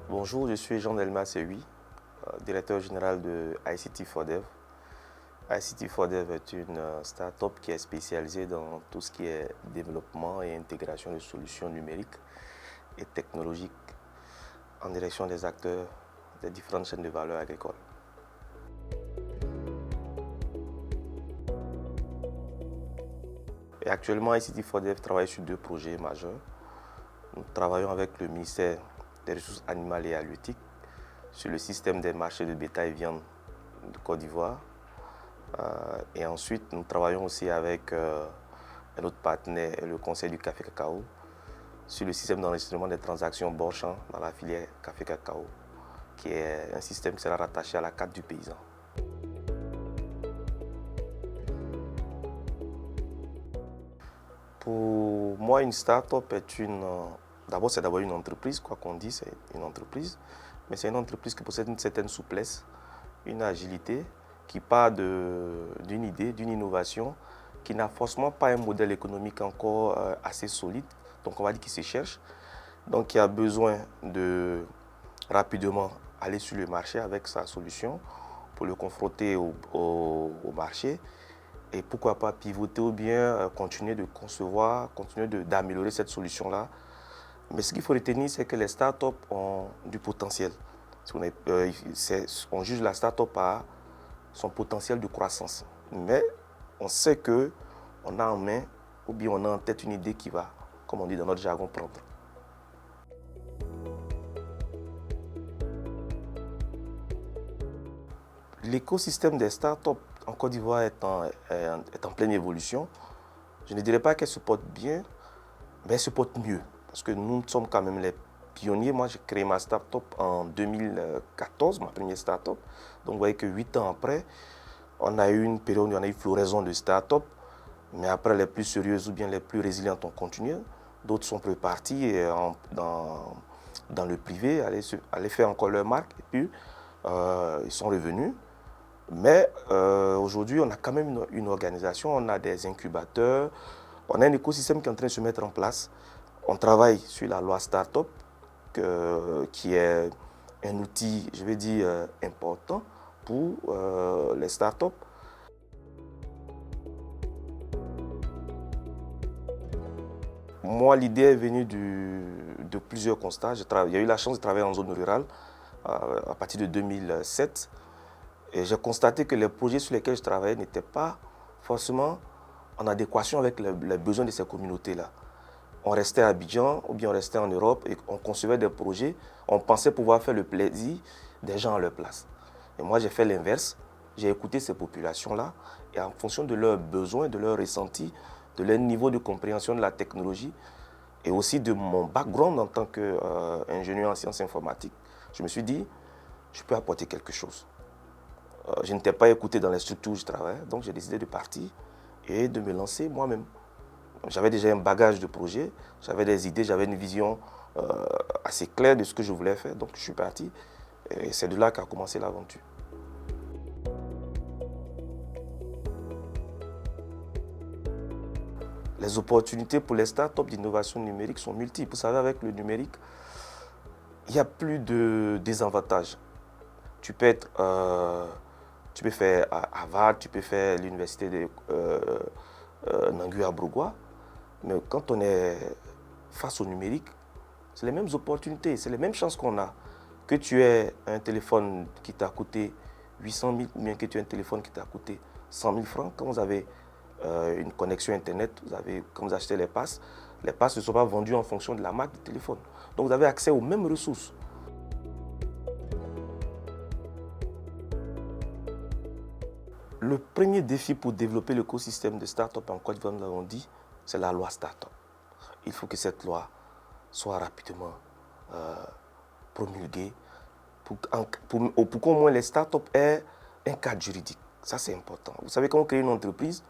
Bonjour, je suis Jean-Delmas Sehui, directeur général de ICT4Dev. ICT4Dev est une start-up qui est spécialisée dans tout ce qui est développement et intégration de solutions numériques et technologiques en direction des acteurs des différentes chaînes de valeur agricoles. Et actuellement, ICT4Dev travaille sur deux projets majeurs. Nous travaillons avec le ministère des Ressources animales et halieutiques sur le système des marchés de bétail et viande de Côte d'Ivoire. Et ensuite, nous travaillons aussi avec un autre partenaire, le Conseil du café cacao, sur le système d'enregistrement des transactions bord-champ dans la filière café cacao, qui est un système qui sera rattaché à la carte du paysan. Pour moi, une start-up est d'abord, c'est d'abord une entreprise, quoi qu'on dise, c'est une entreprise, mais c'est une entreprise qui possède une certaine souplesse, une agilité, qui part d'une idée, d'une innovation, qui n'a forcément pas un modèle économique encore assez solide, donc on va dire qu'il se cherche, donc qui a besoin de rapidement aller sur le marché avec sa solution pour le confronter au marché et pourquoi pas pivoter ou bien continuer de concevoir, continuer d'améliorer cette solution-là. Mais ce qu'il faut retenir, c'est que les startups ont du potentiel. On juge la startup par son potentiel de croissance. Mais on sait qu'on a en main ou bien on a en tête une idée qui va, comme on dit dans notre jargon, prendre. L'écosystème des startups en Côte d'Ivoire est en pleine évolution. Je ne dirais pas qu'elle se porte bien, mais elle se porte mieux. Parce que nous sommes quand même les pionniers. Moi, j'ai créé ma startup en 2014, ma première startup. Donc, vous voyez que 8 ans après, on a eu une période où on a eu floraison de start-up, mais après les plus sérieuses ou bien les plus résilientes ont continué. D'autres sont repartis dans le privé, aller faire encore leur marque, et puis ils sont revenus. Mais aujourd'hui, on a quand même une organisation, on a des incubateurs, on a un écosystème qui est en train de se mettre en place. On travaille sur la loi Startup, qui est un outil, je vais dire, important pour les startups. Moi, l'idée est venue de plusieurs constats. Il y a eu la chance de travailler en zone rurale à partir de 2007. Et j'ai constaté que les projets sur lesquels je travaillais n'étaient pas forcément en adéquation avec les besoins de ces communautés-là. On restait à Abidjan ou bien on restait en Europe et on concevait des projets, on pensait pouvoir faire le plaisir des gens à leur place. Et moi, j'ai fait l'inverse. J'ai écouté ces populations-là et en fonction de leurs besoins, de leurs ressentis, de leur niveau de compréhension de la technologie et aussi de mon background en tant qu'ingénieur en sciences informatiques, je me suis dit, je peux apporter quelque chose. Je n'étais pas écouté dans les structures où je travaillais, donc j'ai décidé de partir et de me lancer moi-même. J'avais déjà un bagage de projet, j'avais des idées, j'avais une vision assez claire de ce que je voulais faire, donc je suis parti et c'est de là qu'a commencé l'aventure. Les opportunités pour les startups d'innovation numérique sont multiples. Vous savez, avec le numérique, il n'y a plus de désavantages. Tu peux faire à Harvard, tu peux faire l'université de Nangu à Brougua, mais quand on est face au numérique, c'est les mêmes opportunités, c'est les mêmes chances qu'on a. Que tu aies un téléphone qui t'a coûté 800 000 ou bien que tu aies un téléphone qui t'a coûté 100 000 francs, quand vous avez une connexion Internet, quand vous achetez les passes ne sont pas vendues en fonction de la marque du téléphone. Donc vous avez accès aux mêmes ressources. Le premier défi pour développer l'écosystème de start-up en Côte d'Ivoire, nous l'avons dit, c'est la loi start-up. Il faut que cette loi soit rapidement promulguée pour qu'au moins les start-up aient un cadre juridique. Ça, c'est important. Vous savez, quand on crée une entreprise,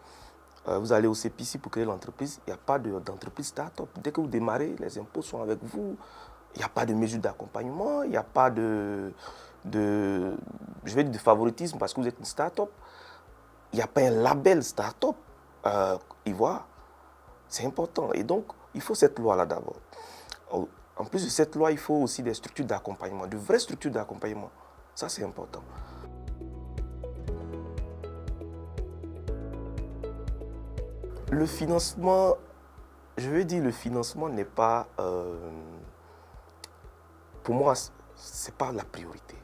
vous allez au CPC pour créer l'entreprise, il n'y a pas d'entreprise start-up. Dès que vous démarrez, les impôts sont avec vous. Il n'y a pas de mesure d'accompagnement, il n'y a pas de favoritisme parce que vous êtes une start-up. Il n'y a pas un label start-up Ivoire. C'est important. Et donc, il faut cette loi-là d'abord. En plus de cette loi, il faut aussi des structures d'accompagnement, de vraies structures d'accompagnement. Ça, c'est important. Le financement, je veux dire, le financement n'est pas, pour moi, ce n'est pas la priorité.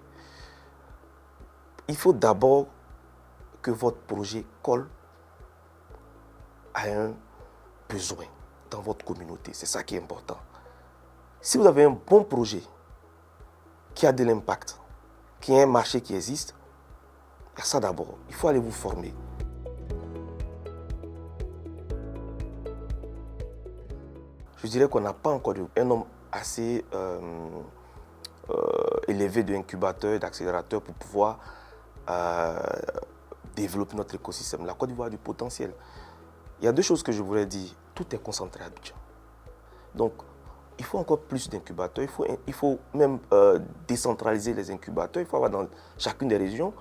Il faut d'abord que votre projet colle à un besoin dans votre communauté. C'est ça qui est important. Si vous avez un bon projet qui a de l'impact, qui a un marché qui existe, il y a ça d'abord. Il faut aller vous former. Je dirais qu'on n'a pas encore un nombre assez élevé d'incubateurs, d'accélérateurs pour pouvoir développer notre écosystème. La Côte d'Ivoire a du potentiel. Il y a deux choses que je voulais dire. Tout est concentré à Abidjan. Donc, il faut encore plus d'incubateurs. Il faut même décentraliser les incubateurs. Il faut avoir dans chacune des régions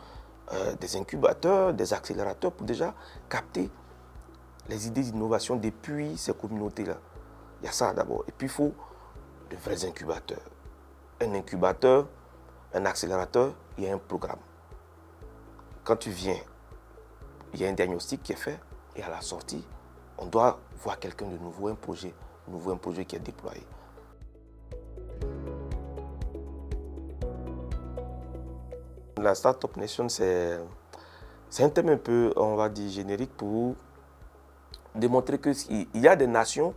des incubateurs, des accélérateurs pour déjà capter les idées d'innovation depuis ces communautés-là. Il y a ça d'abord. Et puis, il faut de vrais incubateurs. Un incubateur, un accélérateur, il y a un programme. Quand tu viens, il y a un diagnostic qui est fait et à la sortie, on doit voir quelqu'un de nouveau, un projet qui est déployé. La Startup Nation, c'est un thème un peu, on va dire, générique pour démontrer qu'il y a des nations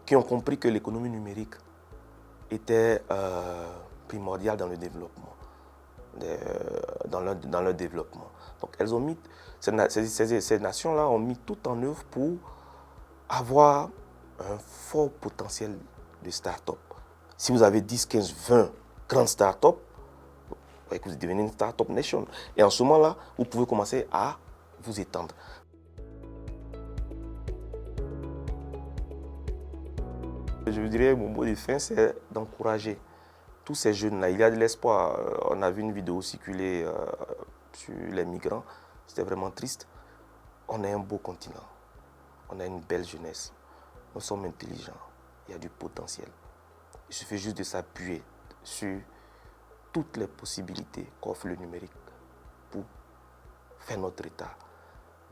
qui ont compris que l'économie numérique était primordiale dans le développement, dans leur développement. Donc elles ont mis, ces nations-là ont mis tout en œuvre pour avoir un fort potentiel de start-up. Si vous avez 10, 15, 20 grandes start-up, vous devenez une Startup Nation. Et en ce moment-là, vous pouvez commencer à vous étendre. Je dirais, mon mot de fin, c'est d'encourager tous ces jeunes-là. Il y a de l'espoir. On a vu une vidéo circuler sur les migrants. C'était vraiment triste. On est un beau continent. On a une belle jeunesse. Nous sommes intelligents. Il y a du potentiel. Il suffit juste de s'appuyer sur toutes les possibilités qu'offre le numérique pour faire notre État,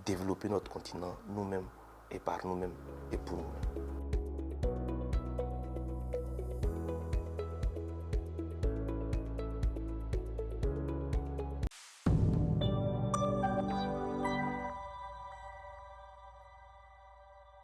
développer notre continent nous-mêmes et par nous-mêmes et pour nous-mêmes.